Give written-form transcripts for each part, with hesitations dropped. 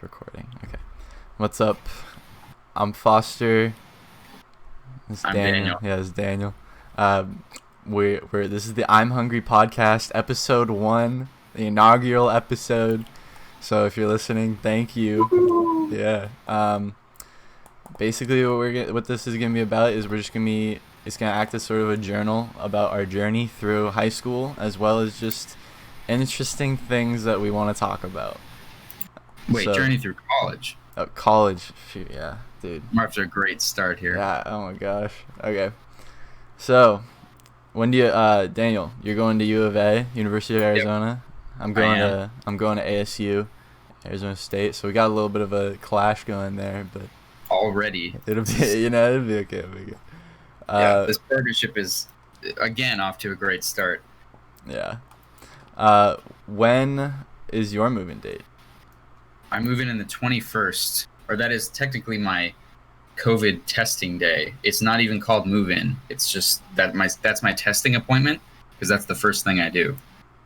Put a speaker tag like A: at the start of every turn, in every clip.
A: Recording. Okay. What's up? I'm Foster. This is
B: I'm Daniel.
A: Yeah, this is Daniel. We're this is the I'm Hungry podcast, episode 1, the inaugural episode. So if you're listening, thank you. Yeah. Basically what this is gonna be about is it's gonna act as sort of a journal about our journey through high school, as well as just interesting things that we want to talk about.
B: Wait, journey through college.
A: College. Shoot, yeah, dude.
B: We're off to a great start here.
A: Yeah, oh my gosh. Okay. So, when do you Daniel, you're going to U of A, University of Arizona.
B: Yep.
A: I'm going to ASU, Arizona State. So we got a little bit of a clash going there, but
B: already
A: it'll be it'll be okay.
B: This partnership is again off to a great start.
A: Yeah. When is your moving date?
B: I move in the 21st, or that is technically my COVID testing day. It's not even called move-in. It's just that's my testing appointment, because that's the first thing I do,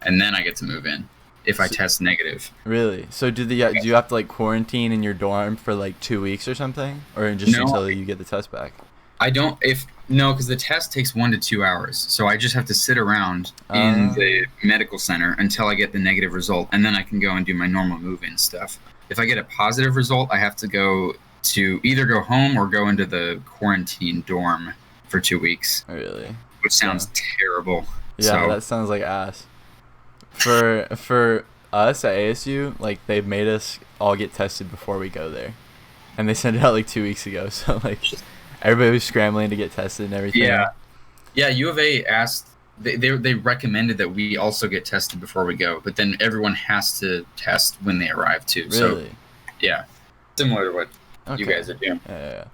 B: and then I get to move in if I test negative.
A: Really? So do you have to like quarantine in your dorm for like 2 weeks or something, or just until you get the test back?
B: I don't. Because the test takes 1 to 2 hours, so I just have to sit around in the medical center until I get the negative result, and then I can go and do my normal move-in stuff. If I get a positive result, I have to either go home or go into the quarantine dorm for 2 weeks.
A: Really?
B: Which sounds terrible.
A: Yeah, that sounds like ass. For us at ASU, like, they've made us all get tested before we go there, and they sent it out like 2 weeks ago. So like, everybody was scrambling to get tested and everything.
B: Yeah. U of A asked. They recommended that we also get tested before we go, but then everyone has to test when they arrive too.
A: Really?
B: So, yeah, similar to what you guys are doing.
A: Yeah.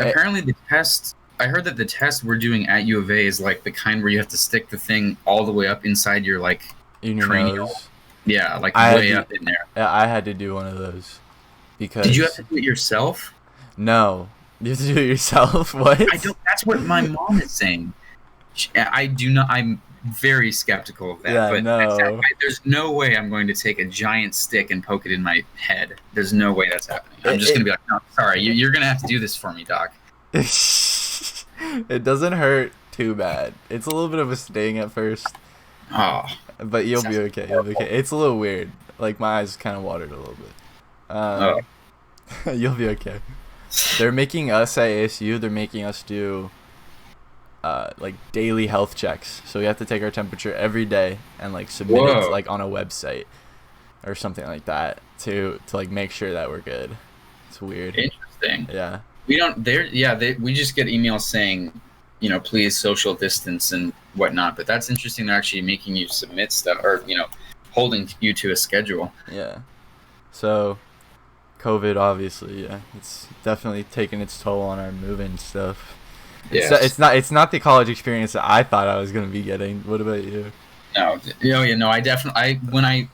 B: Apparently, the test. I heard that the test we're doing at U of A is like the kind where you have to stick the thing all the way up inside your
A: in your
B: cranial.
A: Nose.
B: Yeah, way up in there.
A: Yeah, I had to do one of those. Because
B: did you have to do it yourself?
A: No, you have to do it yourself. What?
B: I don't. That's what my mom is saying. I do not. I'm very skeptical of that.
A: Yeah,
B: but
A: no.
B: There's no way I'm going to take a giant stick and poke it in my head. There's no way that's happening. I'm just going to be like, no, sorry, you're going to have to do this for me, doc.
A: It doesn't hurt too bad. It's a little bit of a sting at first.
B: Oh,
A: but you'll be okay. You'll be okay. It's a little weird. Like, my eyes kind of watered a little bit. You'll be okay. They're making us at ASU. They're making us do like daily health checks. So we have to take our temperature every day and like submit it like on a website or something like that to like make sure that we're good. It's weird.
B: Interesting.
A: Yeah.
B: We don't. We just get emails saying, please social distance and whatnot. But that's interesting. They're actually making you submit stuff, or holding you to a schedule.
A: Yeah. So, COVID, obviously, yeah, it's definitely taking its toll on our moving stuff. It's not the college experience that I thought I was going to be getting. What about you?
B: No, when I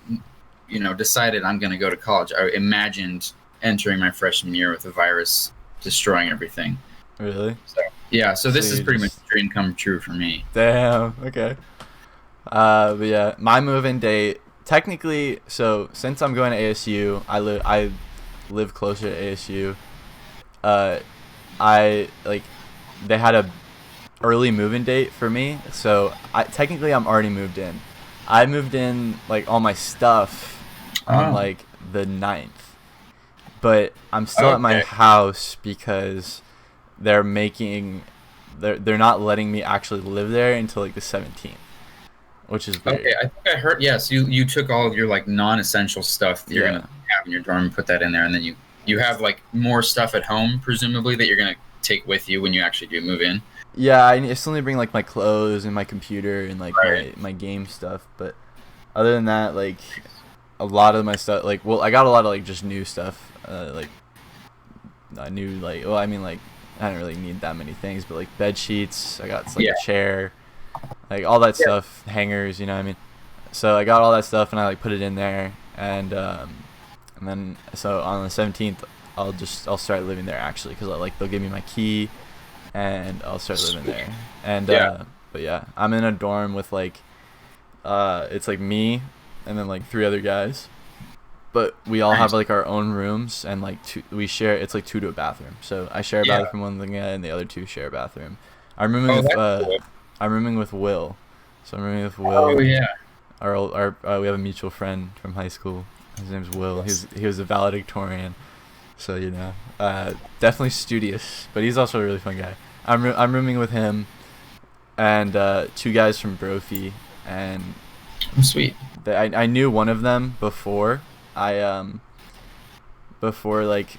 B: decided I'm going to go to college, I imagined entering my freshman year with a virus destroying everything.
A: Really?
B: So this is pretty much a dream come true for me.
A: Damn. Okay. But yeah, my move-in date, technically, so since I'm going to ASU, I live closer to ASU. They had a early move-in date for me, so technically I'm already moved in. I moved in like all my stuff on like the 9th, but I'm still at my house because they're not letting me actually live there until like the 17th, which is weird.
B: Okay, I think I heard. Yes, you took all of your like non-essential stuff that you're gonna have in your dorm and put that in there, and then you have like more stuff at home, presumably, that you're gonna take with you when you actually do move in.
A: Yeah, I still need to bring like my clothes and my computer and like my game stuff, but other than that, like a lot of my stuff, I got a lot of like just new stuff, I didn't really need that many things, but like bed sheets, I got a chair, like all that stuff, hangers, you know what I mean? So I got all that stuff and I like put it in there, and then so on the 17th I'll start living there actually, because they'll give me my key and I'll start living there. And but yeah, I'm in a dorm with it's like me and then like 3 other guys. but we all have
B: Nice.
A: like our own rooms, and like we share. It's like two to a bathroom. So I share a
B: Yeah.
A: bathroom with one guy, and the other two share a bathroom. I'm rooming
B: Oh,
A: with
B: that's cool.
A: I'm rooming with Will. So I'm rooming with
B: Oh
A: Will.
B: yeah.
A: We have a mutual friend from high school. His name's Will.
B: Yes.
A: He was a valedictorian. So definitely studious, but he's also a really fun guy. I'm rooming with him, and two guys from Brophy, and
B: Oh, sweet.
A: I knew one of them before before like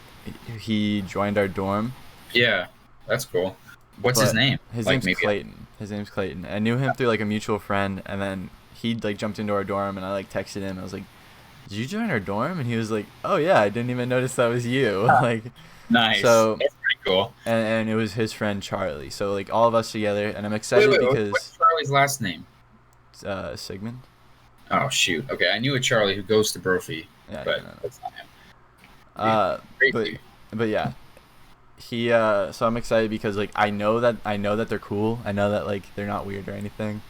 A: he joined our dorm.
B: Yeah, that's cool. What's his
A: But
B: name?
A: His
B: Like
A: name's
B: maybe.
A: Clayton. His name's Clayton. I knew him through like a mutual friend, and then he like jumped into our dorm, and I like texted him. I was like, "Did you join our dorm?" And he was like, "Oh yeah, I didn't even notice that was you." like,
B: Nice.
A: so
B: That's pretty cool.
A: and it was his friend Charlie. So like all of us together, and I'm
B: Wait,
A: excited
B: wait.
A: because
B: What's Charlie's last name?
A: Sigmund.
B: Oh shoot. Okay, I knew a Charlie who goes to Brophy,
A: Yeah,
B: but
A: no.
B: that's not him. Great
A: But
B: dude.
A: yeah, he so I'm excited because like I know that they're cool. I know that like they're not weird or anything,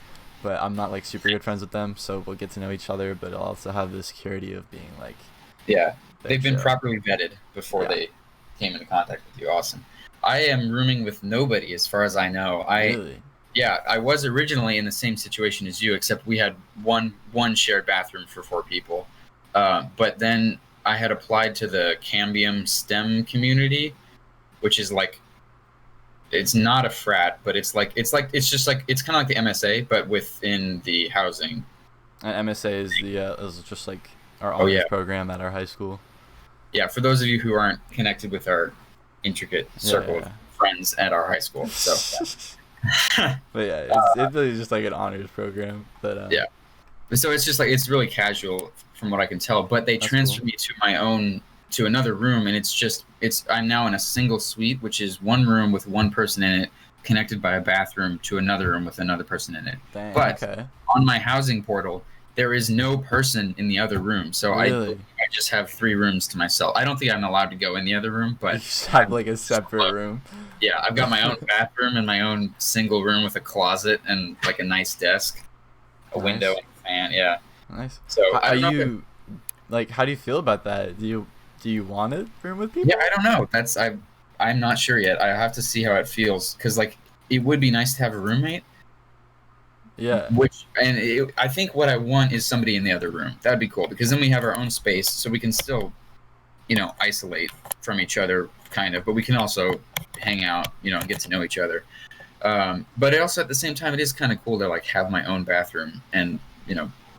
A: but I'm not like super good friends with them. So we'll get to know each other, but I'll also have the security of being like
B: Yeah,
A: their
B: they've been
A: chill.
B: properly vetted before
A: Yeah.
B: they came into contact with you. Awesome. I am rooming with nobody, as far as I know.
A: Really?
B: Yeah, I was originally in the same situation as you, except we had one shared bathroom for 4 people. But then I had applied to the Cambium STEM community, which is like, it's not a frat, but it's just like it's kind of like the MSA, but within the housing.
A: And MSA is just like our
B: Oh
A: honors
B: yeah,
A: program at our high school.
B: yeah. For those of you who aren't connected with our intricate circle of friends at our high school, so yeah.
A: But yeah, it's really just like an honors program. But
B: Yeah. So it's just like it's really casual from what I can tell. But they
A: That's
B: transferred
A: cool.
B: me to another room, and I'm now in a single suite, which is one room with one person in it, connected by a bathroom to another room with another person in it.
A: Dang.
B: But
A: Okay.
B: on my housing portal, there is no person in the other room, so
A: Really?
B: I just have 3 rooms to myself. I don't think I'm allowed to go in the other room,
A: You
B: but
A: just have like a separate room.
B: yeah, I've got my own bathroom and my own single room with a closet and like a nice desk, a
A: Nice.
B: window, and a fan. Yeah.
A: Nice.
B: So I
A: Are
B: don't know.
A: you like? How do you feel about that? Do you want to room with people?
B: Yeah, I don't know. I'm not sure yet. I have to see how it feels because like it would be nice to have a roommate.
A: Yeah.
B: I think what I want is somebody in the other room. That'd be cool because then we have our own space, so we can still, isolate from each other, kind of, but we can also hang out, and get to know each other. But it also at the same time, it is kind of cool to like have my own bathroom and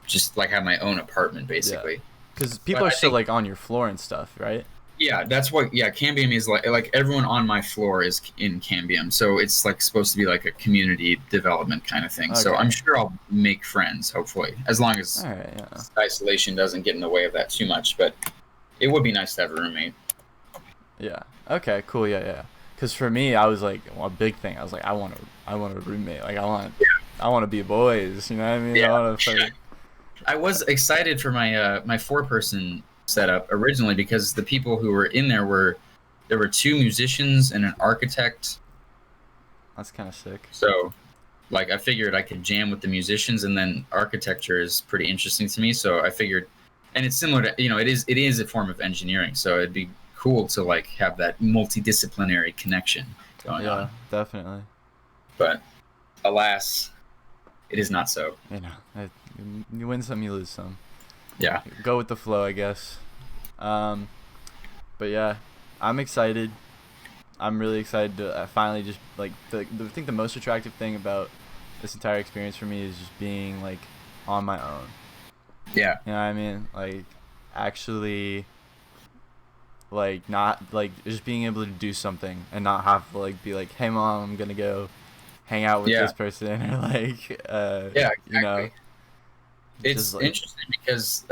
B: just like have my own apartment basically.
A: Because people
B: But
A: are
B: I
A: still
B: think-
A: like on your floor and stuff, right?
B: Yeah, that's what. Yeah, Cambium is like everyone on my floor is in Cambium, so it's like supposed to be like a community development kind of thing. So
A: Okay.
B: I'm sure I'll make friends, hopefully, as long as
A: All right. Yeah.
B: isolation doesn't get in the way of that too much. But it would be nice to have a roommate.
A: Yeah. Okay. Cool. Yeah. Yeah. Because for me, I was like a big thing. I was like, I want a roommate. Like I want to be boys. You know what I mean?
B: Yeah.
A: I want to.
B: I was excited for my my 4-person setup originally because the people who were in there were 2 musicians and an architect.
A: That's kind of sick.
B: So, like, I figured I could jam with the musicians, and then architecture is pretty interesting to me. So I figured, and it's similar to it is a form of engineering. So it'd be cool to like have that multidisciplinary connection going on.
A: Yeah. Definitely.
B: But alas, it is not so.
A: You win some, you lose some.
B: Yeah.
A: Go with the flow, I guess. But yeah, I'm excited. I'm really excited to finally just like I think the most attractive thing about this entire experience for me is just being like on my own.
B: Yeah.
A: You know what I mean? Like actually like not like just being able to do something and not have to like be like, "Hey mom, I'm going to go hang out with this person," or like
B: Yeah, exactly.
A: you know.
B: It's
A: just, like,
B: interesting because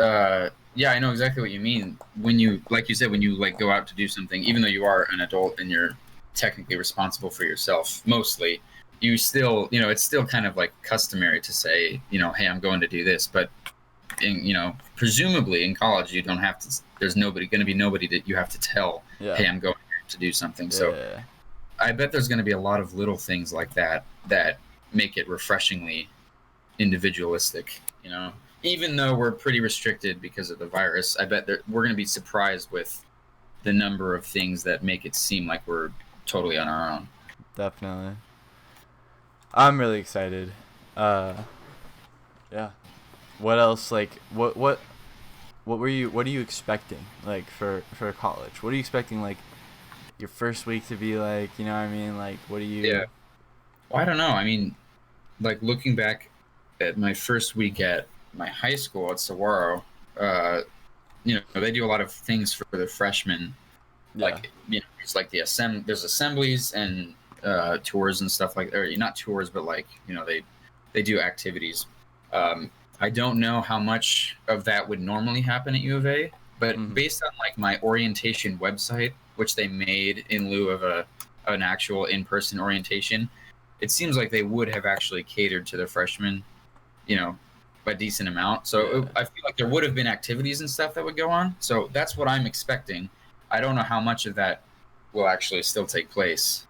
B: yeah, I know exactly what you mean. When you like you said, when you like go out to do something, even though you are an adult and you're technically responsible for yourself mostly, you still it's still kind of like customary to say, hey, I'm going to do this. But presumably in college you don't have to, there's going to be nobody that you have to tell,
A: yeah.
B: hey, I'm going to do something. So
A: Yeah.
B: I bet there's going to be a lot of little things like that make it refreshingly individualistic, even though we're pretty restricted because of the virus, I bet we're going to be surprised with the number of things that make it seem like we're totally on our own.
A: Definitely. I'm really excited. Yeah. What else? Like, what were you? What are you expecting? Like for college? What are you expecting? Like your first week to be like? You know what I mean? Like, what are you?
B: Yeah. Well, I don't know. I mean, like looking back at my first week at my high school at Saguaro, they do a lot of things for the freshmen.
A: Yeah.
B: Like, it's like there's assemblies and tours and stuff like, or not tours, but like, they do activities. I don't know how much of that would normally happen at U of A, but based on like my orientation website, which they made in lieu of an actual in-person orientation, it seems like they would have actually catered to the freshmen, a decent amount. So I feel like there would have been activities and stuff that would go on. So that's what I'm expecting. I don't know how much of that will actually still take place.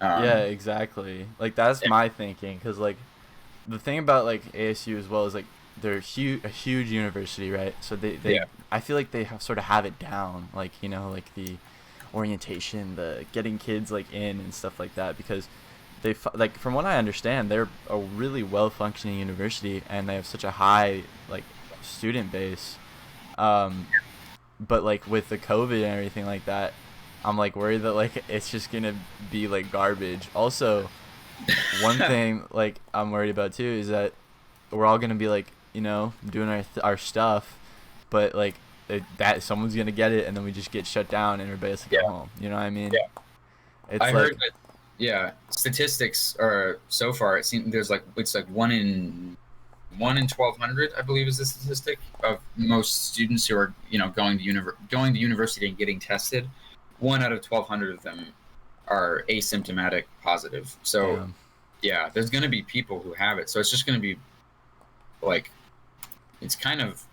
A: Yeah, exactly. Like that's my thinking, because like the thing about like ASU as well is like they're a huge university, right? So they I feel like they sort of have it down, like like the orientation, the getting kids like in and stuff like that, because they like from what I understand, they're a really well functioning university and they have such a high like student base. But like with the COVID and everything like that, I'm like worried that like it's just gonna be like garbage. Also, one thing like I'm worried about too is that we're all gonna be like doing our stuff, but like that someone's gonna get it and then we just get shut down and everybody has to go home. You know what I mean?
B: Yeah.
A: It's
B: I heard that. Statistics are so far. It seems there's like it's like 1 in 1,200, I believe, is the statistic of most students who are going to university and getting tested. 1 out of 1,200 of them are asymptomatic positive. So there's going to be people who have it. So it's just going to be like it's kind of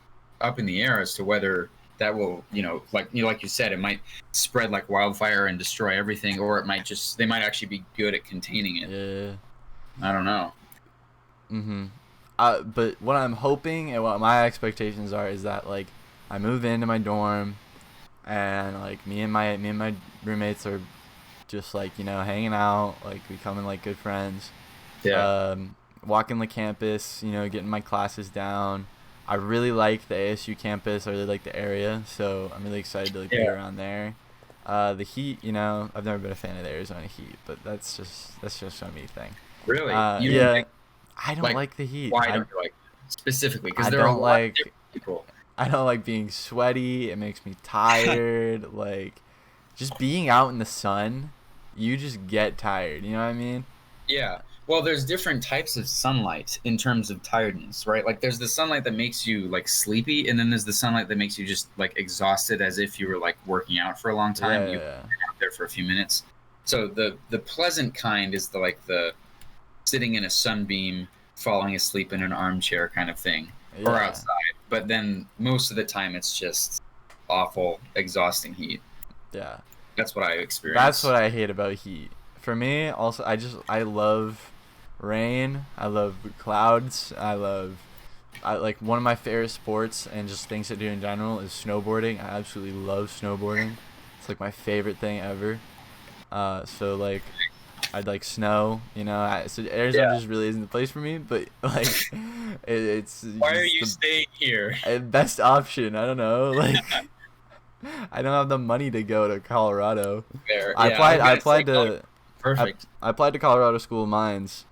B: up in the air as to whether that will like you said, it might spread like wildfire and destroy everything, or it might they might actually be good at containing it. I don't know.
A: But what I'm hoping and what my expectations are is that like I move into my dorm and like me and my roommates are just like hanging out, like becoming like good friends. Walking the campus, getting my classes down. I really like the ASU campus. I really like the area, so I'm really excited to like be around there. The heat, I've never been a fan of the Arizona heat, but that's just a me thing.
B: Really?
A: I don't like the heat.
B: Why don't you like it? Specifically? Because there
A: don't
B: are a lot
A: like
B: of different people.
A: I don't like being sweaty. It makes me tired. Like, just being out in the sun, you just get tired. You know what I mean?
B: Yeah. Well, there's different types of sunlight in terms of tiredness, right? Like, there's the sunlight that makes you like sleepy, and then there's the sunlight that makes you just like exhausted, as if you were like working out for a long time. You were out there for a few minutes. So the pleasant kind is the sitting in a sunbeam, falling asleep in an armchair kind of thing, or outside. But then most of the time it's just awful, exhausting heat.
A: Yeah.
B: That's what I experienced.
A: That's what I hate about heat. For me, also, I love rain. I love clouds. I like one of my favorite sports and just things to do in general is snowboarding. I absolutely love snowboarding. It's like my favorite thing ever. So like I'd like snow, so Arizona just really isn't the place for me, but like it's
B: why are you staying here?
A: Best option. I don't know, like I don't have the money to go to Colorado.
B: Fair.
A: I applied to
B: perfect.
A: I applied to Colorado School of Mines.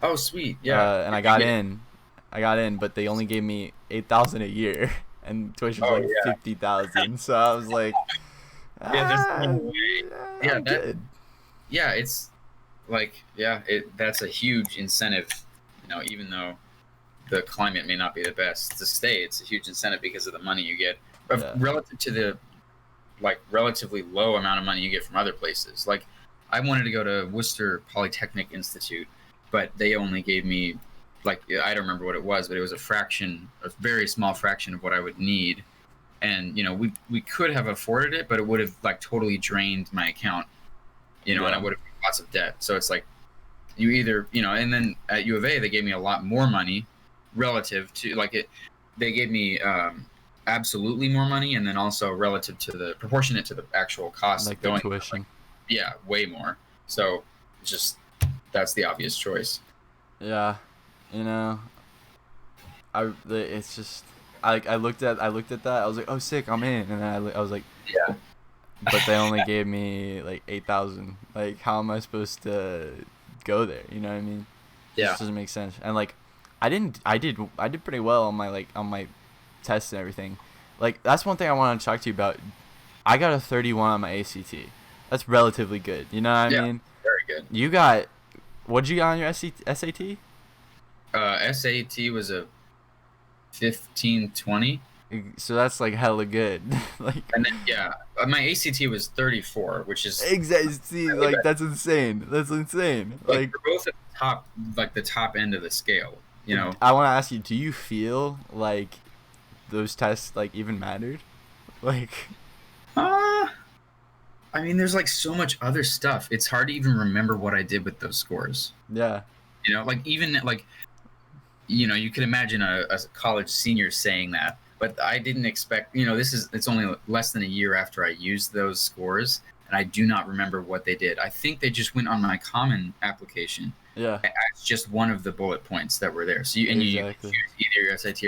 B: Oh sweet,
A: and I got in, but they only gave me $8,000 a year and tuition was like $50,000. So I was like,
B: there's no way.
A: Good.
B: It's like that's a huge incentive, even though the climate may not be the best to stay, it's a huge incentive because of the money you get relative to the relatively low amount of money you get from other places. Like I wanted to go to Worcester Polytechnic Institute, but they only gave me I don't remember what it was, but it was a very small fraction of what I would need. And we could have afforded it, but it would have totally drained my account, and I would have lots of debt. So it's like you either and then at U of A they gave me a lot more money relative to they gave me absolutely more money, and then also relative to the proportionate to the actual cost
A: Like
B: of
A: the
B: going.
A: tuition.
B: Like, yeah, way more. So just that's the obvious choice.
A: Yeah, you know, it's just I looked at that. I was like, oh sick, I'm in, and then I was like,
B: Yeah.
A: but they only gave me like 8,000. Like, how am I supposed to go there? You know what I mean? It
B: Yeah.
A: just doesn't make sense. And like, I did pretty well on my tests and everything. Like, that's one thing I want to talk to you about. I got a 31 on my ACT. That's relatively good. You know what I
B: Yeah.
A: mean?
B: Very good.
A: You got, what'd you got on your SAT?
B: SAT was a 1520.
A: So that's like hella good. Like,
B: And then my ACT was 34, which is
A: exactly. See,
B: really
A: like
B: bad.
A: that's insane. That's insane.
B: Like
A: Like,
B: we're both at the top, like the top end of the scale. You know.
A: I want to ask you, do you feel like those tests like even mattered? Like,
B: Uh, I mean, there's like so much other stuff. It's hard to even remember what I did with those scores.
A: yeah,
B: You know, like even like you could imagine a college senior saying that, but I didn't expect. It's only less than a year after I used those scores, and I do not remember what they did. I think they just went on my common application.
A: yeah,
B: It's just one of the bullet points that were there. So you can
A: exactly.
B: choose either your SAT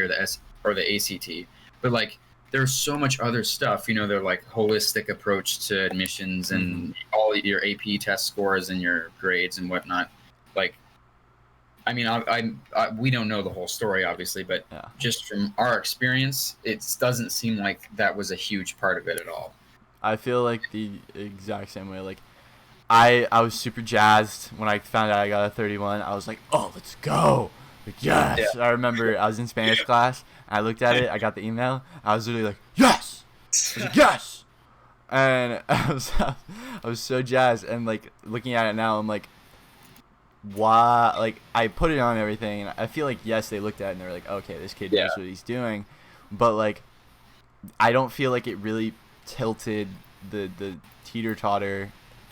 B: or the ACT. But like there's so much other stuff. They're like holistic approach to admissions and all your AP test scores and your grades and whatnot. Like, I mean, we don't know the whole story, obviously, but
A: Yeah.
B: just from our experience, it doesn't seem like that was a huge part of it at all.
A: I feel like the exact same way. Like, I was super jazzed when I found out I got a 31. I was like, oh, let's go. Like, yes.
B: Yeah.
A: I remember I was in Spanish class. And I looked at it. I got the email. I was literally like, yes. I was like, yes. And I was so jazzed. And like looking at it now, I'm like, why? Like, I put it on everything. And I feel like, yes, they looked at it and they were like, okay, this kid knows what he's doing. But like, I don't feel like it really tilted the teeter-totter,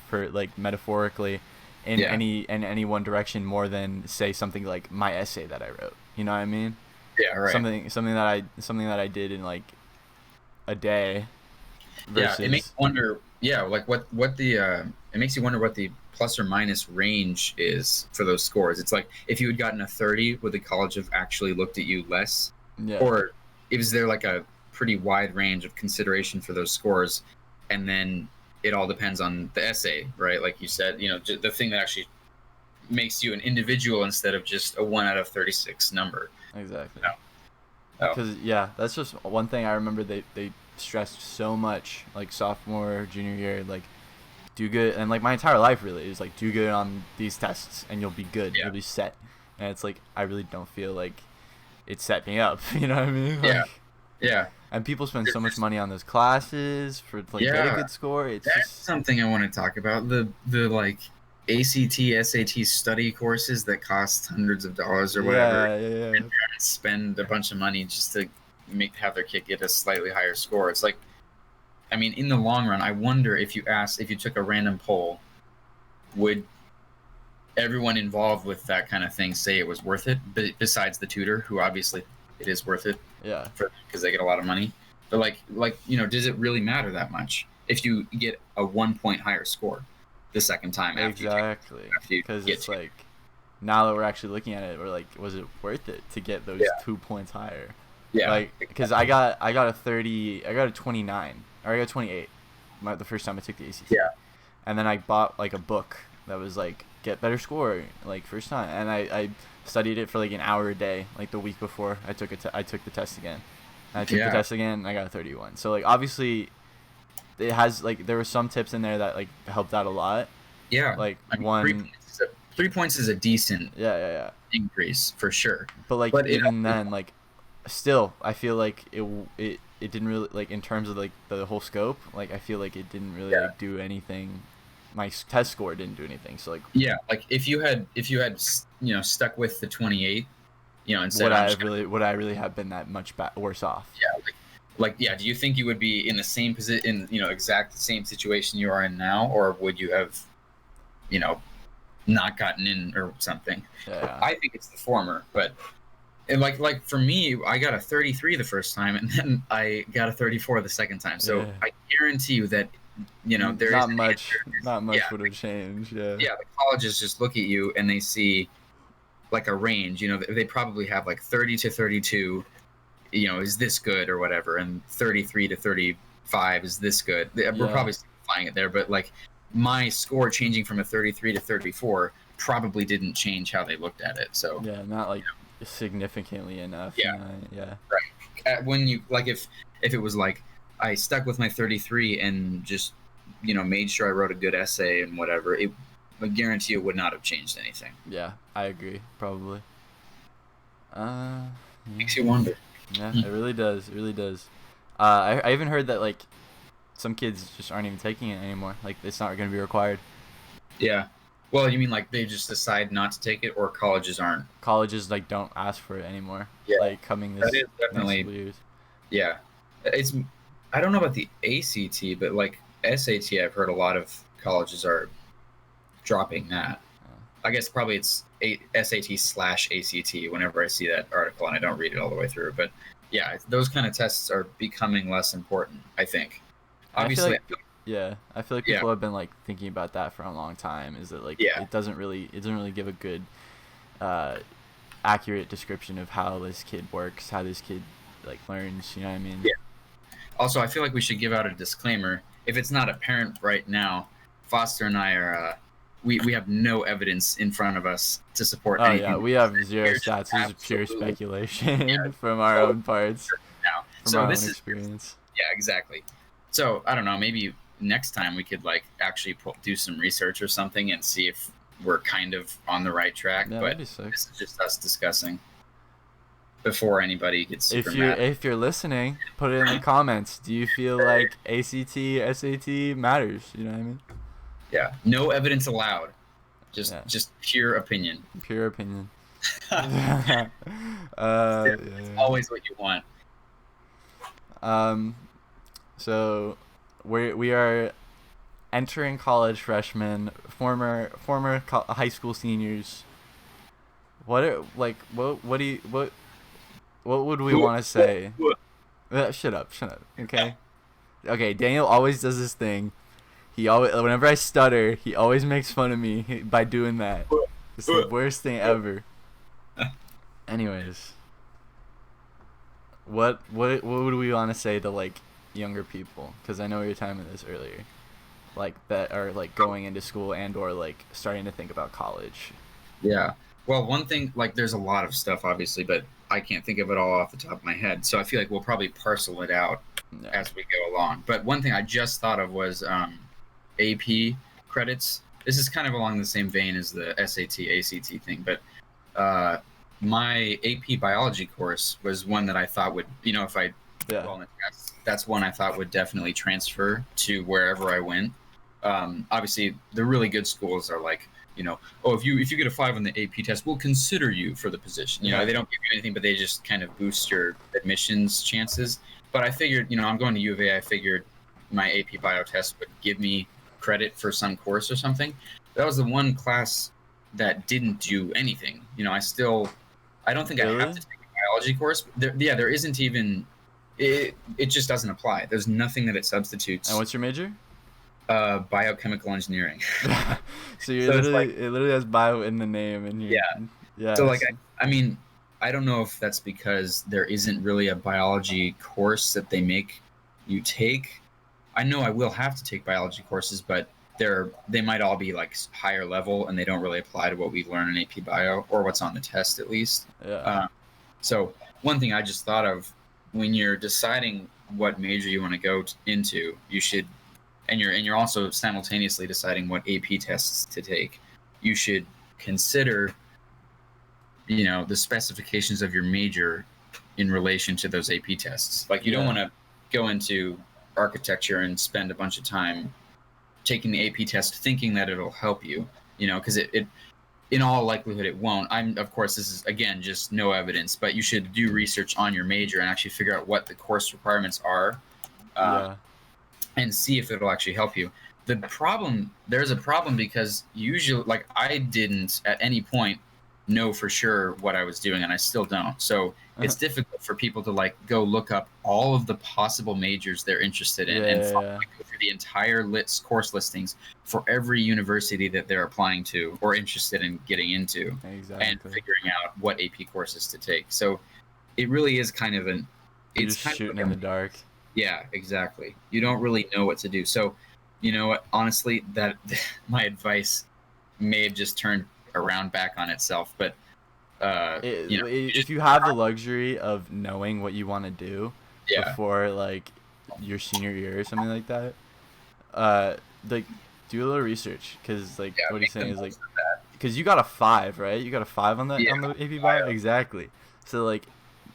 A: for like metaphorically, in any one direction more than say something like my essay that I wrote. You know what I mean?
B: Yeah, right.
A: Something that I did in like a day. Versus,
B: it makes you wonder. Yeah, like what the it makes you wonder what the plus or minus range is for those scores. It's like if you had gotten a 30, would the college have actually looked at you less?
A: Yeah.
B: Or is there like a pretty wide range of consideration for those scores, and then it all depends on the essay, right? Like you said, the thing that actually makes you an individual instead of just a 1 out of 36 number.
A: Exactly.
B: Oh.
A: Because that's just one thing I remember they stressed so much, like sophomore, junior year, like do good, and like my entire life really is like do good on these tests and you'll be good, you'll be set. And it's like I really don't feel like it set me up. You know what I mean? Like,
B: yeah.
A: And people spend so much money on those classes for like get a good score. It's
B: that's
A: just
B: something I want to talk about. The like ACT, SAT study courses that cost hundreds of dollars or whatever, and spend a bunch of money just to have their kid get a slightly higher score. It's like, I mean, in the long run, I wonder if you took a random poll, would everyone involved with that kind of thing say it was worth it? But besides the tutor, who obviously it is worth it, because they get a lot of money. But like does it really matter that much if you get a 1 point higher score the second time?
A: Exactly, because it's like now that we're actually looking at it, we're like, was it worth it to get those 2 points higher?
B: Yeah,
A: like because I got a 30, I got a 29, or I got a 28 the first time I took the ACT.
B: Yeah,
A: and then I bought like a book that was like get better score like first time, and I studied it for like an hour a day like the week before I took I took the test again, and I took the test again and I got a 31. So like obviously it has like there were some tips in there that like helped out a lot.
B: Like I mean, 3 points is a decent increase for sure.
A: But even then, like still I feel like it didn't really, like in terms of like the whole scope, like I feel like it didn't really like do anything. My test score didn't do anything. So like
B: like if you had stuck with the 28, and said
A: would I really have been that much worse off?
B: Do you think you would be in the same position, exact same situation you are in now, or would you have not gotten in or something? I think it's the former, but And like for me, I got a 33 the first time, and then I got a 34 the second time. So
A: Yeah.
B: I guarantee you that there is
A: Not
B: an
A: much.
B: answer.
A: Not
B: Yeah,
A: much would have changed. Yeah.
B: yeah. The colleges just look at you and they see like a range. They probably have like 30 to 32. Is this good or whatever, and 33 to 35 is this good. We're
A: Yeah.
B: probably simplifying it there, but like my score changing from a 33 to 34 probably didn't change how they looked at it. So
A: Yeah. Not like significantly enough.
B: yeah,
A: You know? Yeah.
B: when you like if it was like I stuck with my 33 and just made sure I wrote a good essay and whatever, I guarantee it would not have changed anything.
A: Yeah. I agree. Probably. Yeah.
B: Makes you wonder.
A: Yeah. It really does. It really does. I even heard that like some kids just aren't even taking it anymore. Like it's not going to be required.
B: Yeah. Well, you mean like they just decide not to take it, or colleges aren't?
A: Colleges like don't ask for it anymore.
B: Yeah.
A: Like coming
B: That
A: this
B: is
A: next
B: definitely
A: couple years.
B: yeah. It's I don't know about the ACT, but like SAT, I've heard a lot of colleges are dropping that. I guess probably it's SAT/ACT whenever I see that article, and I don't read it all the way through. But yeah, those kind of tests are becoming less important, I think.
A: And
B: Obviously,
A: I feel like
B: yeah,
A: people have been like thinking about that for a long time. Is that like
B: yeah,
A: it doesn't really give a good, accurate description of how this kid works, how this kid like learns. You know what I mean?
B: yeah. Also, I feel like we should give out a disclaimer. If it's not apparent right now, Foster and I are we have no evidence in front of us to support
A: Oh
B: anything.
A: yeah, we have zero
B: We're just
A: stats. This is pure
B: absolutely-
A: speculation
B: Yeah,
A: from our
B: so-
A: own parts,
B: now.
A: from
B: So
A: our own
B: this is
A: experience.
B: yeah, exactly. So I don't know. Maybe next time we could like actually do some research or something and see if we're kind of on the right track.
A: Yeah,
B: But
A: that'd be sick.
B: this is just us discussing before anybody gets super
A: If you're
B: mad.
A: listening, put it in the comments. Do you feel like ACT, SAT matters? You know what I mean?
B: Yeah, no evidence allowed. Just
A: Yeah.
B: just pure opinion.
A: Pure opinion.
B: It's
A: yeah.
B: always what you want.
A: So we are entering college freshmen, former high school seniors. What would we want to say? Shut up. Okay. Okay. Daniel always does this thing. He always, whenever I stutter, he always makes fun of me by doing that. It's the worst thing ever. Anyways, what would we want to say to like younger people? Because I know we were talking about this earlier, like that are like going into school and or like starting to think about college.
B: Yeah. Well, one thing, like, there's a lot of stuff, obviously, but I can't think of it all off the top of my head. So I feel like we'll probably parcel it out
A: Yeah.
B: as we go along. But one thing I just thought of was AP credits. This is kind of along the same vein as the SAT, ACT thing. But my AP biology course was one that I thought would, if I
A: Yeah.
B: well in the test, that's one I thought would definitely transfer to wherever I went. Obviously, the really good schools are like, oh, if you get a 5 on the AP test, we'll consider you for the position.
A: Yeah.
B: They don't give you anything, but they just kind of boost your admissions chances. But I figured, I'm going to U of A. I figured my AP bio test would give me credit for some course or something. That was the one class that didn't do anything. I don't think I
A: Really?
B: have to take a biology course. There isn't even. It just doesn't apply. There's nothing that it substitutes.
A: And what's your major?
B: Biochemical engineering.
A: So you
B: So it's
A: it literally has bio in the name, and yeah.
B: So like I mean, I don't know if that's because there isn't really a biology course that they make you take. I know I will have to take biology courses, but they might all be like higher level and they don't really apply to what we learn in AP Bio or what's on the test at least.
A: Yeah.
B: So one thing I just thought of when you're deciding what major you want to go into, you should, and you're also simultaneously deciding what AP tests to take, you should consider, the specifications of your major in relation to those AP tests. Like you don't want to go into architecture and spend a bunch of time taking the AP test thinking that it'll help you, because it in all likelihood it won't. Of course, this is again just no evidence, but you should do research on your major and actually figure out what the course requirements are, and see if it'll actually help you. There's a problem because usually, like, I didn't at any point know for sure what I was doing, and I still don't. So it's difficult for people to like go look up all of the possible majors they're interested in and
A: Yeah.
B: go through the entire course listings for every university that they're applying to or interested in getting into,
A: Exactly.
B: and figuring out what AP courses to take. So it really is kind of
A: You're
B: it's
A: just
B: kind
A: shooting
B: of
A: in the dark.
B: yeah, exactly. You don't really know what to do. So, you know what? Honestly, that my advice may have just turned around back on itself. But you know,
A: If you have the luxury of knowing what you want to do
B: yeah,
A: before like your senior year or something like that, like do a little research, because like
B: yeah,
A: what he's
B: make the
A: saying is like,
B: most of that.
A: because you got a 5, right? You got a 5 on
B: Yeah,
A: the AP bio,
B: bio.
A: exactly. So like,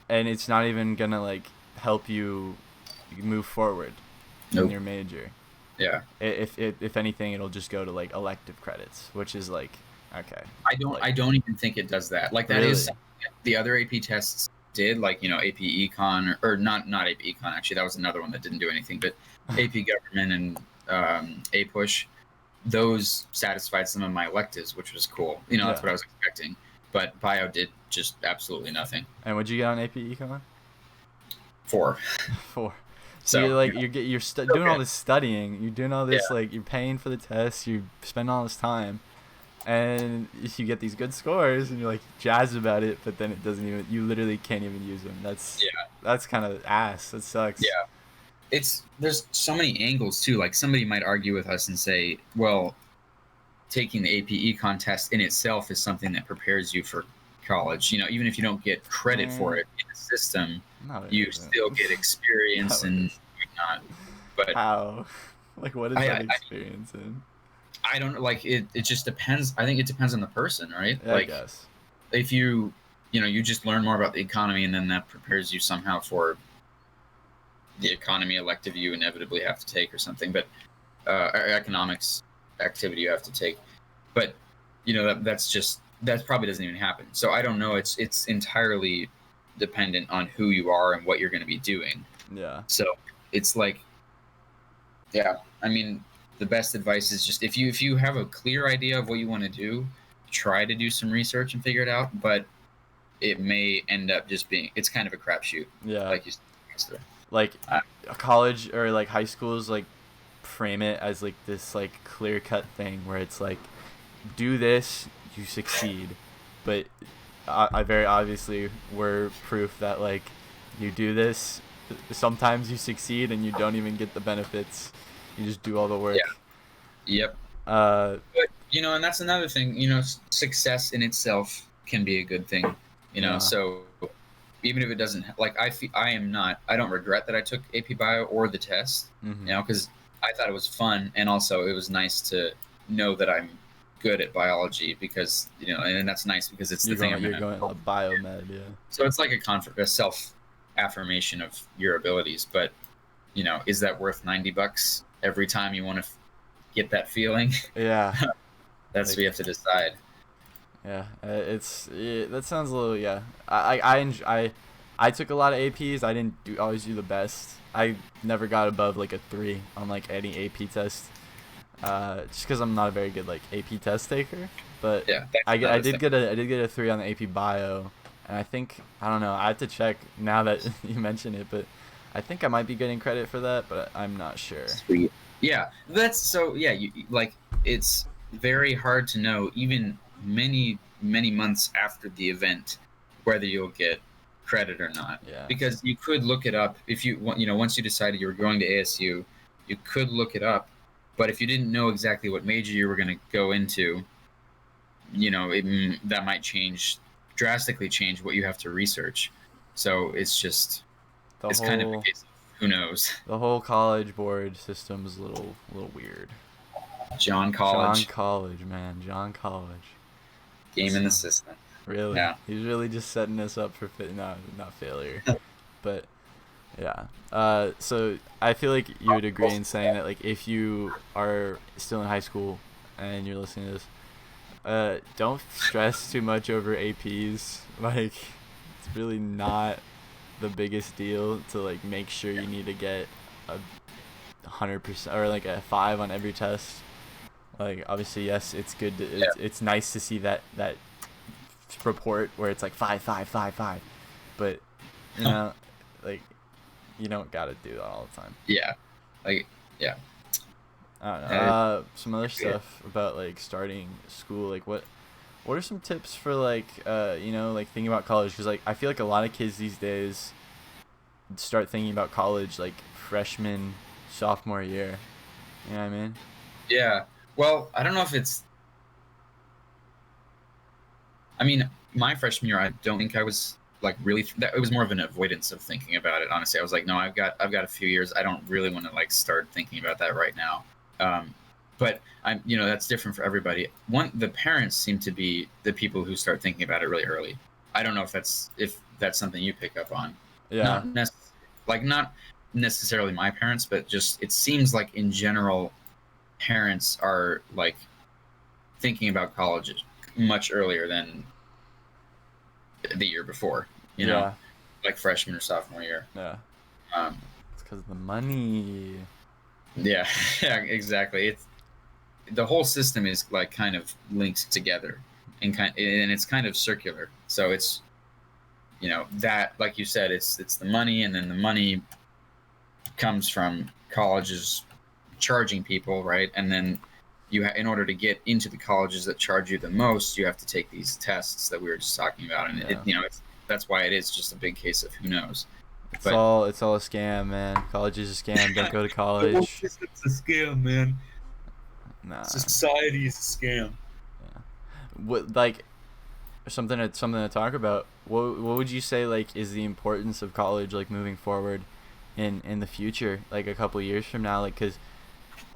A: and it's not even gonna like help you move forward in
B: Nope.
A: your major.
B: Yeah.
A: If anything, it'll just go to like elective credits, which is like, okay.
B: I don't even think it does that. Like that
A: Really?
B: is something that the other AP tests did, like, you know, AP Econ, or not AP Econ, actually. That was another one that didn't do anything. But AP Government and A Push, those satisfied some of my electives, which was cool. You know, that's
A: Yeah.
B: what I was expecting. But bio did just absolutely nothing.
A: And what'd you get on AP Econ?
B: 4.
A: 4. So
B: So
A: you're like,
B: you know,
A: you're doing all
B: okay.
A: this studying, you're doing all this,
B: Yeah.
A: like you're paying for the tests, you spend all this time, and if you get these good scores and you're like jazzed about it, but then it doesn't even, you literally can't even use them. That's kind of ass. That sucks.
B: Yeah. There's so many angles too. Like somebody might argue with us and say, well, taking the AP Econ test in itself is something that prepares you for college. You know, even if you don't get credit for
A: Man,
B: it in the system,
A: no, it
B: you
A: isn't.
B: still get experience
A: No, it
B: and
A: isn't.
B: whatnot. But
A: How? Like, what is that
B: I
A: experience in?
B: I don't like it. It just depends. I think it depends on the person, right?
A: Yeah, I
B: Like
A: guess.
B: if you know, you just learn more about the economy, and then that prepares you somehow for the economy elective you inevitably have to take or something. But or economics activity you have to take. But you know, that probably doesn't even happen. So I don't know. It's entirely dependent on who you are and what you're going to be doing.
A: Yeah.
B: So it's like, yeah, I mean, the best advice is just if you have a clear idea of what you want to do, try to do some research and figure it out. But it may end up just being, it's kind of a crapshoot,
A: Yeah.
B: like you said.
A: Like
B: Uh,
A: a college or like high schools like frame it as like this like clear cut thing where it's like, do this, you succeed. But I very obviously were proof that like, you do this, sometimes you succeed and you don't even get the benefits. You just do all the work.
B: Yeah. Yep.
A: Uh,
B: But you know, and that's another thing. You know, success in itself can be a good thing. You know,
A: yeah.
B: so even if it doesn't, like I don't regret that I took AP Bio or the test.
A: Mm-hmm.
B: You know, because I thought it was fun, and also it was nice to know that I'm good at biology, because you know, and that's nice because it's the thing I'm
A: You're
B: gonna.
A: going like biomed, yeah.
B: So it's like a self affirmation of your abilities. But you know, is that worth $90 every time you want to get that feeling?
A: Yeah.
B: That's
A: Like,
B: what you have to decide.
A: yeah, that sounds a little, yeah. I took a lot of APs. I didn't always do the best. I never got above like a 3 on like any AP test. Just because I'm not a very good like AP test taker. But
B: Yeah,
A: I did get a 3 on the AP Bio, and I don't know. I have to check now that you mention it, but I think I might be getting credit for that, but I'm not sure.
B: Sweet. Yeah, that's so. Yeah, like it's very hard to know, even many months after the event, whether you'll get credit or not.
A: Yeah.
B: Because you could look it up if you know, once you decided you were going to ASU, you could look it up. But if you didn't know exactly what major you were going to go into, you know, that might drastically change what you have to research. So it's kind of a case of who knows.
A: The whole college board system is a little weird.
B: John
A: John
B: College.
A: College, man. John College.
B: Game in the system.
A: Really?
B: Yeah.
A: He's really just setting us up for not failure. But yeah. So I feel like you would agree in saying that like if you are still in high school and you're listening to this, don't stress too much over APs. Like, it's really not the biggest deal to like make sure you need to get a 100% or like a 5 on every test. Like, obviously, yes, it's good. It's nice to see that report where it's like 5, 5, 5, 5, but you know, like you don't gotta do that all the time.
B: Yeah, like yeah.
A: I don't know. Some other
B: Yeah.
A: stuff about like starting school. Like what are some tips for like you know, like thinking about college? Because like I feel like a lot of kids these days start thinking about college like freshman, sophomore year. You know what I mean?
B: Yeah. Well, I don't know if it's. I mean, my freshman year, I don't think I was like really. It was more of an avoidance of thinking about it. Honestly, I was like, no, I've got a few years. I don't really want to like start thinking about that right now. Um, but I'm, that's different for everybody. The parents seem to be the people who start thinking about it really early. I don't know if that's something you pick up on.
A: Yeah.
B: Not necessarily my parents, but just it seems like in general, parents are like thinking about college much earlier than the year before,
A: Yeah.
B: like freshman or sophomore year.
A: Yeah.
B: Um,
A: It's because of the money.
B: yeah, yeah, exactly. It's the whole system is like kind of linked together, and it's kind of circular. So it's that, like you said, it's the money, and then the money comes from colleges charging people, right? And then in order to get into the colleges that charge you the most, you have to take these tests that we were just talking about, and
A: Yeah.
B: that's why it is just a big case of who knows.
A: It's
B: But
A: all a scam, man. College is a scam. Don't go to
B: the whole
A: college.
B: system's a scam, man.
A: Nah.
B: Society is a scam.
A: Yeah. What like something to talk about. What would you say like is the importance of college like moving forward in the future, like a couple years from now? Like, cause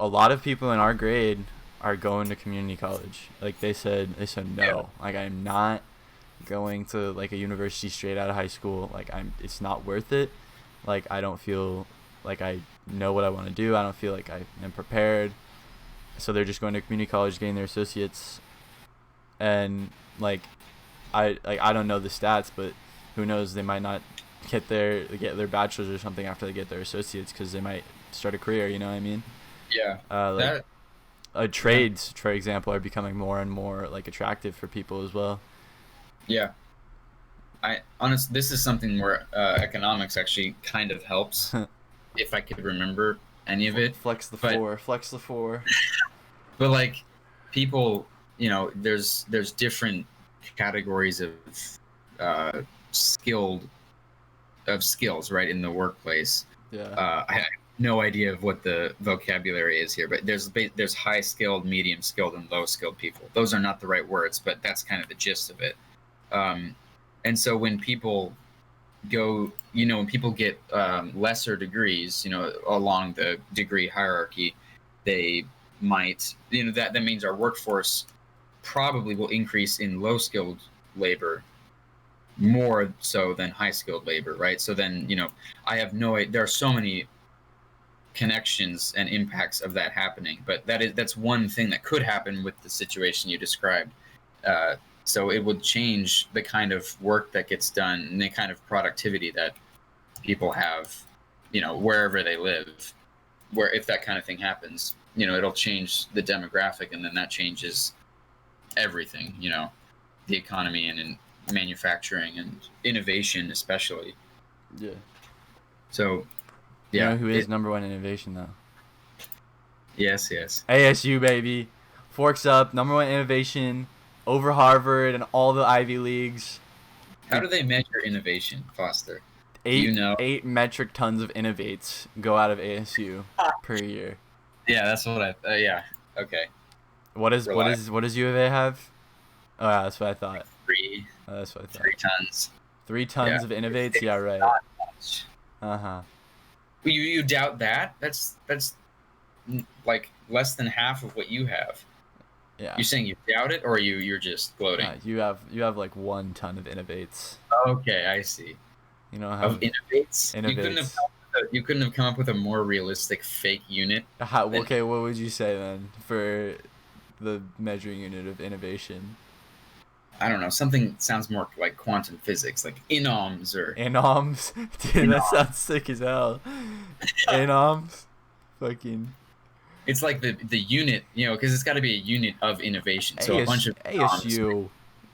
A: a lot of people in our grade are going to community college. Like they said no.
B: Yeah.
A: Like I'm not going to like a university straight out of high school. Like it's not worth it. Like I don't feel like I know what I want to do. I don't feel like I am prepared. So they're just going to community college, getting their associates, and like I don't know the stats, but who knows, they might not get their bachelor's or something after they get their associates, because they might start a career. You know what I mean?
B: Yeah.
A: Like
B: That.
A: trades, for example, are becoming more and more like attractive for people as well.
B: Yeah. This is something where economics actually kind of helps if I could remember any of it.
A: Flex the
B: But-
A: four. Flex the four.
B: But like people, there's different categories of uh, skilled skills, right, in the workplace.
A: Yeah.
B: I have no idea of what the vocabulary is here, but there's high skilled, medium skilled, and low skilled people. Those are not the right words, but that's kind of the gist of it. And so when people when people get lesser degrees, along the degree hierarchy, they might, that means our workforce probably will increase in low skilled labor more so than high skilled labor, right? So then, I have there are so many connections and impacts of that happening, but that's one thing that could happen with the situation you described. So it would change the kind of work that gets done and the kind of productivity that people have, wherever they live. Where if that kind of thing happens, it'll change the demographic, and then that changes everything, the economy and in manufacturing and innovation especially.
A: Yeah.
B: So,
A: You
B: yeah.
A: know who is number one innovation though?
B: Yes.
A: ASU, baby. Forks up, number one innovation over Harvard and all the Ivy Leagues.
B: How do they measure innovation, Foster?
A: 8 metric tons of innovates go out of ASU per year.
B: Yeah, that's what yeah. Okay.
A: What does U of A have? Oh yeah, that's what I thought.
B: 3
A: That's what I thought.
B: 3 tons.
A: 3 tons
B: Yeah.
A: of innovates. Yeah, right.
B: Not much.
A: Uh-huh.
B: You doubt that? That's like less than half of what you have.
A: Yeah.
B: You're saying you doubt it, or you're just gloating?
A: You have like 1 ton of innovates.
B: Okay, I see.
A: You know how
B: Of innovates?
A: Innovates.
B: You couldn't have come up with a more realistic fake unit.
A: okay, what would you say then for the measuring unit of innovation?
B: I don't know. Something sounds more like quantum physics, like inoms or
A: Anoms? Dude, that sounds sick as hell. Anoms? Fucking
B: it's like the unit, because it's got to be a unit of innovation. So a bunch of noms
A: ASU.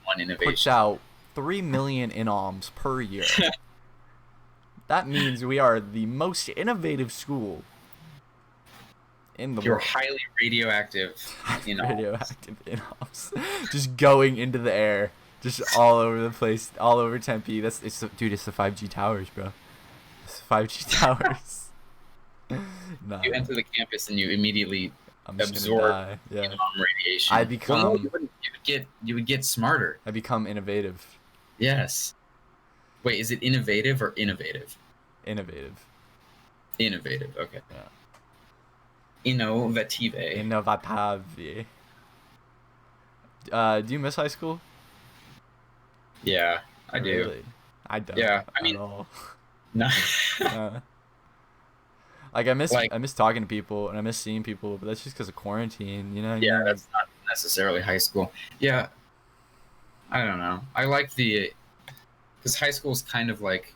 B: one innovation.
A: puts out 3 million inoms per year. That means we are the most innovative school in the
B: You're
A: world.
B: highly radioactive,
A: Radioactive inoms. Just going into the air. Just all over the place. All over Tempe. Dude, it's the 5G towers, bro. It's the 5G towers. Nah,
B: You enter the campus and you immediately
A: I'm just
B: absorb
A: gonna die. Yeah.
B: radiation.
A: I become-
B: Well, no, you would get smarter.
A: I become innovative.
B: Yes. Wait, is it innovative or innovative?
A: Innovative.
B: Innovative. Okay.
A: Yeah.
B: Innovative.
A: Innovative. Do you miss high school?
B: Yeah, I do.
A: Really? I don't.
B: Yeah, I mean-
A: at all.
B: No.
A: Like I miss
B: Like-
A: talking to people and I miss seeing people, but that's just because of quarantine, you know.
B: Yeah, that's not necessarily high school. Yeah, I don't know. I like because high school is kind of like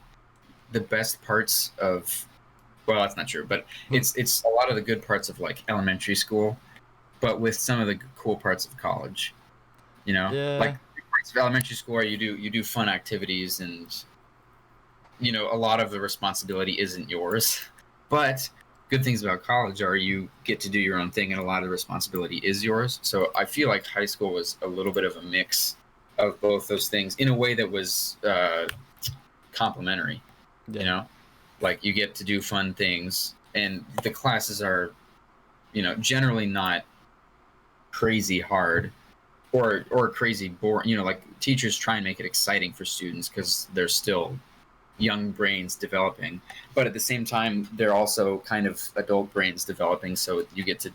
B: the best parts of. Well, that's not true, but it's a lot of the good parts of like elementary school, but with some of the cool parts of college. You know,
A: Yeah.
B: like parts of elementary school where you do fun activities and a lot of the responsibility isn't yours. But good things about college are you get to do your own thing and a lot of the responsibility is yours. So I feel like high school was a little bit of a mix of both those things in a way that was complementary.
A: Yeah.
B: Like you get to do fun things and the classes are, generally not crazy hard or crazy boring. Like teachers try and make it exciting for students because they're still young brains developing, but at the same time they're also kind of adult brains developing, so you get to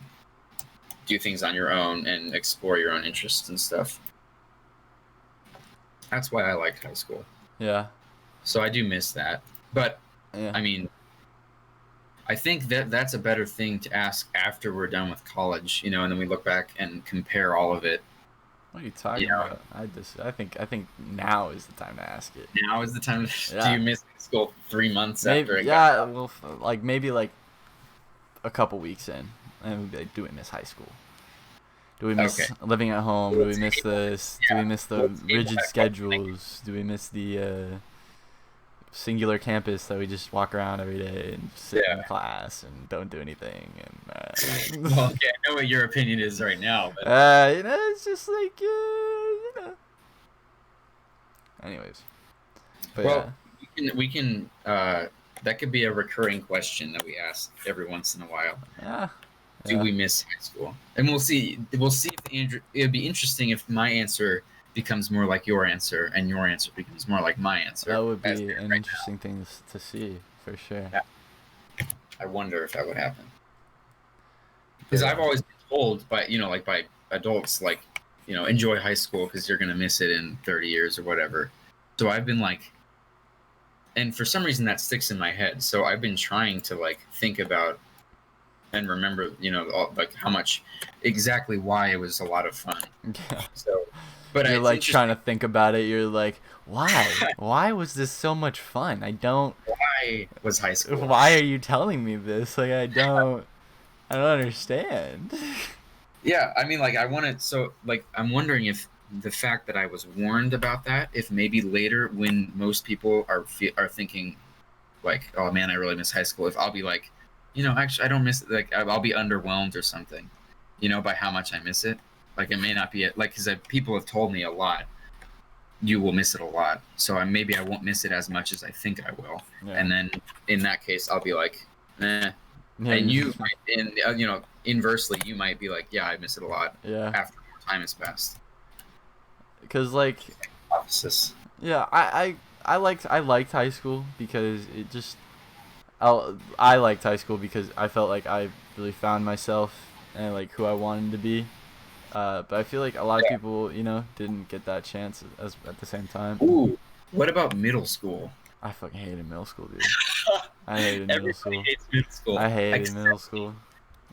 B: do things on your own and explore your own interests and stuff. That's why I liked high school.
A: Yeah.
B: So I do miss that, but
A: Yeah.
B: I mean, I think that's a better thing to ask after we're done with college, and then we look back and compare all of it.
A: What are you talking about? I think now is the time to ask it.
B: Now is the time to.
A: Yeah.
B: Do you miss school 3 months
A: Maybe,
B: after it
A: yeah,
B: got out?
A: well, maybe a couple weeks in, and we'd be like, do we miss high school? Do we miss living at home? Do we miss this? Do we miss the rigid schedules? Do we miss the singular campus that we just walk around every day and sit in class and don't do anything? And
B: Well, okay, I know what your opinion is right now, but
A: it's just like Anyways, but
B: well, we can that could be a recurring question that we ask every once in a while.
A: yeah.
B: Do we miss high school? And we'll see. We'll see if Andrew. It'd be interesting if my answer becomes more like your answer, and your answer becomes more like my answer.
A: That would be an interesting thing to see for sure.
B: Yeah. I wonder if that would happen. Because I've always been told by by adults enjoy high school because you're gonna miss it in 30 years or whatever. So I've been and for some reason that sticks in my head. So I've been trying to think about and remember how much exactly why it was a lot of fun.
A: Yeah.
B: So, but
A: you're trying to think about it. You're like, why? Why was this so much fun?
B: Why was high school?
A: Why are you telling me this? I don't understand.
B: Yeah, I mean, I want to. So, I'm wondering if the fact that I was warned about that, if maybe later when most people are thinking, oh man, I really miss high school. If I'll be actually, I don't miss it. I'll be underwhelmed or something, by how much I miss it. It may not be because people have told me a lot. You will miss it a lot, so maybe I won't miss it as much as I think I will.
A: Yeah.
B: And then in that case, I'll be like, eh.
A: Yeah,
B: And you might, inversely, you might be like, yeah, I miss it a lot.
A: Yeah.
B: After more time has passed.
A: Because
B: Opposites.
A: yeah, I liked high school because it just. I liked high school because I felt like I really found myself and who I wanted to be. But I feel like a lot of people, didn't get that chance at the same time.
B: Ooh, what about middle school?
A: I fucking hated middle school, dude. I hated middle school.
B: Everybody hates middle school.
A: I hated middle school.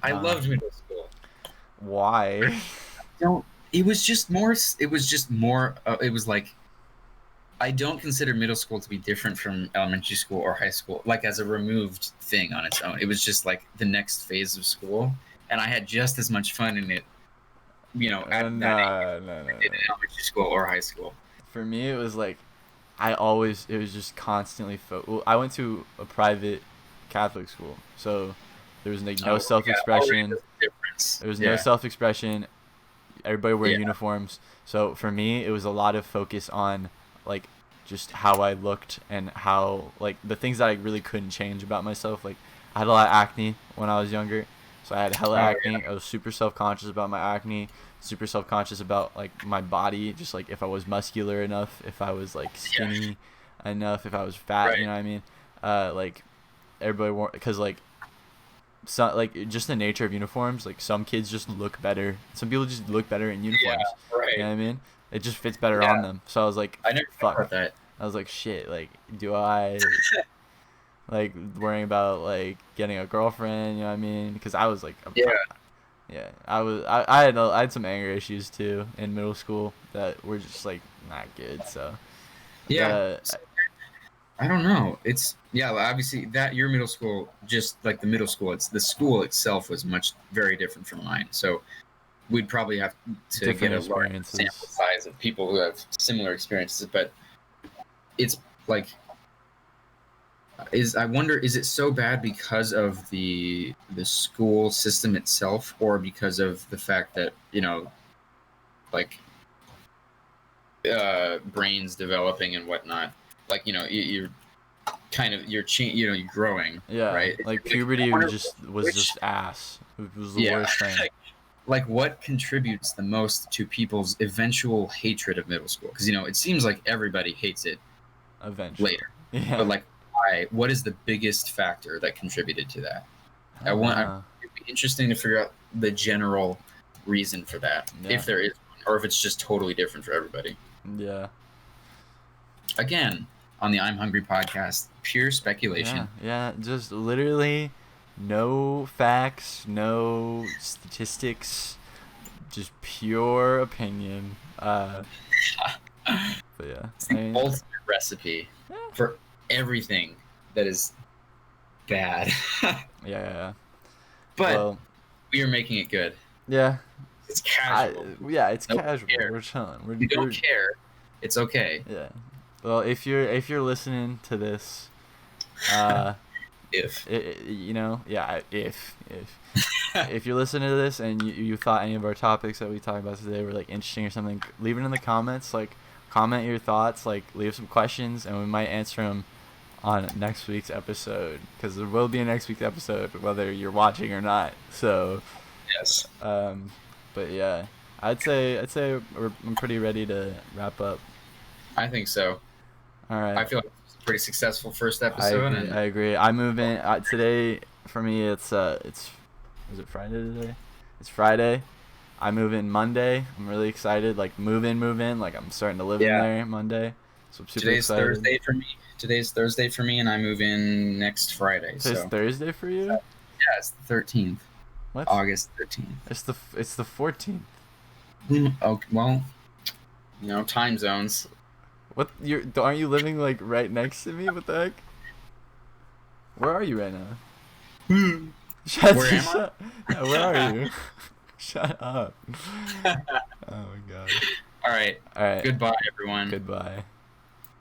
B: I loved middle school.
A: Why?
B: It was just more. It was I don't consider middle school to be different from elementary school or high school, as a removed thing on its own. It was just the next phase of school, and I had just as much fun in it at that age,
A: No.
B: in elementary school or high school.
A: For me, it was like it was just constantly well, I went to a private Catholic school, so there was like no self-expression.
B: There's a difference.
A: There was no self-expression. Everybody wear
B: Yeah.
A: uniforms. So for me, it was a lot of focus on like just how I looked and how like the things that I really couldn't change about myself. Like I had a lot of acne when I was younger, so I had hella acne.
B: Yeah.
A: I was super self-conscious about my acne, super self-conscious about like my body, just like if I was muscular enough, if I was like skinny enough, if I was fat,
B: Right.
A: you know what I mean? Like everybody wore, because like like just the nature of uniforms, like some kids just look better, some people just look better in uniforms,
B: Right.
A: you know what I mean? It just fits better
B: Yeah.
A: on them. So I was like,
B: I never thought about that.
A: I was like, shit, like do I like worrying about like getting a girlfriend, you know what I mean? Because I was like I had some anger issues too in middle school that were just like not good. So
B: Yeah. I don't know. It's well, obviously that your middle school, just like the middle school, it's the school itself was very different from mine. So we'd probably have to
A: different
B: get a large
A: experiences.
B: sample size of people who have similar experiences. But it's like, I wonder, is it so bad because of the school system itself, or because of the fact that like brains developing and whatnot? Like you're kind of you're growing,
A: Yeah,
B: right?
A: like puberty was just ass. It was the worst thing.
B: Like what contributes the most to people's eventual hatred of middle school? Because it seems like everybody hates it
A: Eventually.
B: later.
A: Yeah.
B: But like, why? What is the biggest factor that contributed to that? It'd be interesting to figure out the general reason for that, if there is one, or if it's just totally different for everybody.
A: Yeah.
B: Again, on the I'm Hungry podcast, pure speculation.
A: Yeah, just literally no facts, no statistics, just pure opinion. But yeah,
B: It's the ultimate recipe for everything that is bad.
A: yeah.
B: But we are making it good.
A: Yeah.
B: It's casual.
A: It's casual. We're chilling.
B: We don't care. It's okay.
A: Yeah. Well, if you're listening to this, if you're listening to this and you thought any of our topics that we talked about today were like interesting or something, leave it in the comments. Like, comment your thoughts. Like, leave some questions, and we might answer them on next week's episode, because there will be a next week's episode whether you're watching or not. So
B: yes.
A: But yeah, I'd say I'm pretty ready to wrap up.
B: I think so.
A: All right.
B: I feel like it's a pretty successful first episode.
A: I agree. I move in today. For me, is it Friday today? It's Friday. I move in Monday. I'm really excited. Like move in. Like I'm starting to live in there Monday. So I'm super excited.
B: Thursday for me. Today's Thursday for me, and I move in next Friday.
A: Today's Thursday for you?
B: Yeah, it's the 13th.
A: What?
B: August 13th.
A: It's the 14th.
B: Okay, well, time zones.
A: What? Aren't you living like right next to me? What the heck? Where are you right now?
B: Where am I?
A: Yeah, where are you? Shut up. Oh my god.
B: All right.
A: All right.
B: Goodbye, everyone.
A: Goodbye.